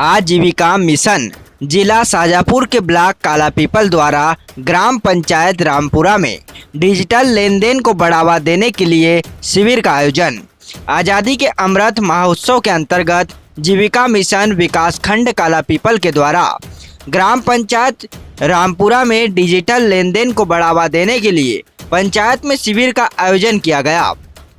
आजीविका मिशन जिला शाजापुर के ब्लॉक कालापीपल द्वारा ग्राम पंचायत रामपुरा में डिजिटल लेन देन को बढ़ावा देने के लिए शिविर का आयोजन। आज़ादी के अमृत महोत्सव के अंतर्गत जीविका मिशन विकासखंड कालापीपल के द्वारा ग्राम पंचायत रामपुरा में डिजिटल लेन देन को बढ़ावा देने के लिए पंचायत में शिविर का आयोजन किया गया।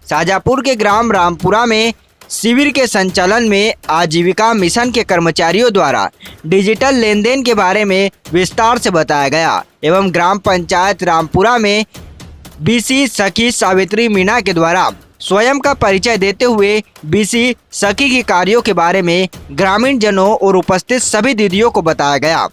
शाजापुर के ग्राम रामपुरा में शिविर के संचालन में आजीविका मिशन के कर्मचारियों द्वारा डिजिटल लेन देन के बारे में विस्तार से बताया गया एवं ग्राम पंचायत रामपुरा में बीसी सखी सावित्री मीणा के द्वारा स्वयं का परिचय देते हुए बीसी सखी के कार्यों के बारे में ग्रामीण जनों और उपस्थित सभी दीदियों को बताया गया।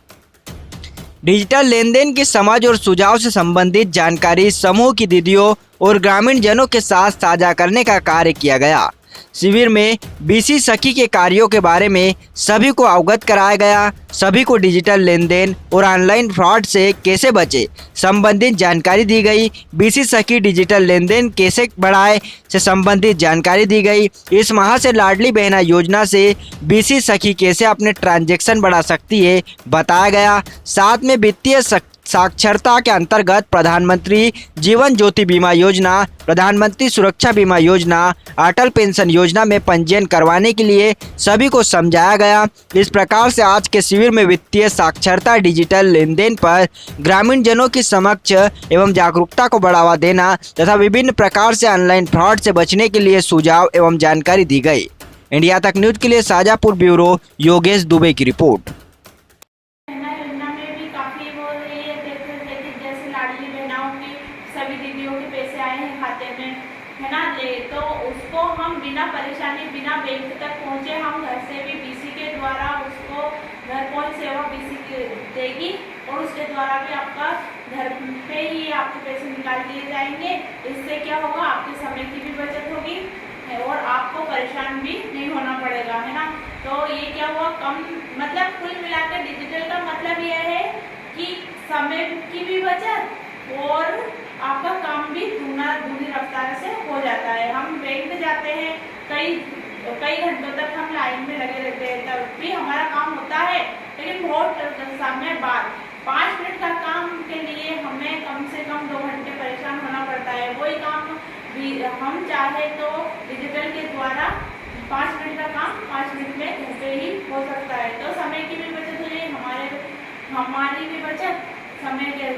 डिजिटल लेन देन की समझ और सुझाव से संबंधित जानकारी समूह की दीदियों और ग्रामीण जनों के साथ साझा करने का कार्य किया गया। शिविर में बीसी सखी के कार्यों के बारे में सभी को अवगत कराया गया। सभी को डिजिटल लेन देन और ऑनलाइन फ्रॉड से कैसे बचे संबंधित जानकारी दी गई। बीसी सखी डिजिटल लेन देन कैसे बढ़ाए से संबंधित जानकारी दी गई। इस माह से लाडली बहना योजना से बीसी सखी कैसे अपने ट्रांजैक्शन बढ़ा सकती है बताया गया। साथ में वित्तीय साक्षरता के अंतर्गत प्रधानमंत्री जीवन ज्योति बीमा योजना, प्रधानमंत्री सुरक्षा बीमा योजना, अटल पेंशन योजना में पंजीयन करवाने के लिए सभी को समझाया गया। इस प्रकार से आज के शिविर में वित्तीय साक्षरता, डिजिटल लेन देन पर ग्रामीण जनों की समक्ष एवं जागरूकता को बढ़ावा देना तथा विभिन्न प्रकार से ऑनलाइन फ्रॉड से बचने के लिए सुझाव एवं जानकारी दी गई। इंडिया तक न्यूज के लिए शाजापुर ब्यूरो योगेश दुबे की रिपोर्ट। सभी दीदियों के पैसे आए हैं खाते में, है ना, तो उसको हम बिना परेशानी, बिना बैंक तक पहुंचे, हम घर से भी बीसी के द्वारा उसको घर पहुंच सेवा बीसी देगी और उसके द्वारा भी आपका घर पे ही आपके पैसे निकाल दिए जाएंगे। इससे क्या होगा, आपके समय की भी बचत होगी और आपको परेशान भी नहीं होना पड़ेगा, है ना। तो ये क्या हुआ, कम मतलब कुल मिलाकर डिजिटल का मतलब यह है कि समय की भी बचत और आपका काम भी दूनी रफ्तार से हो जाता है। हम बैंक में जाते हैं, कई घंटों तक हम लाइन में लगे रहते हैं, तब भी हमारा काम होता है, लेकिन बहुत समय बाद 5 मिनट का काम के लिए हमें कम से कम 2 घंटे परेशान होना पड़ता है। वही काम भी हम चाहे तो डिजिटल के द्वारा 5 मिनट का काम 5 मिनट में घर पे ही हो सकता है। तो समय की भी बचत हो जाए, हमारी भी बचत समय के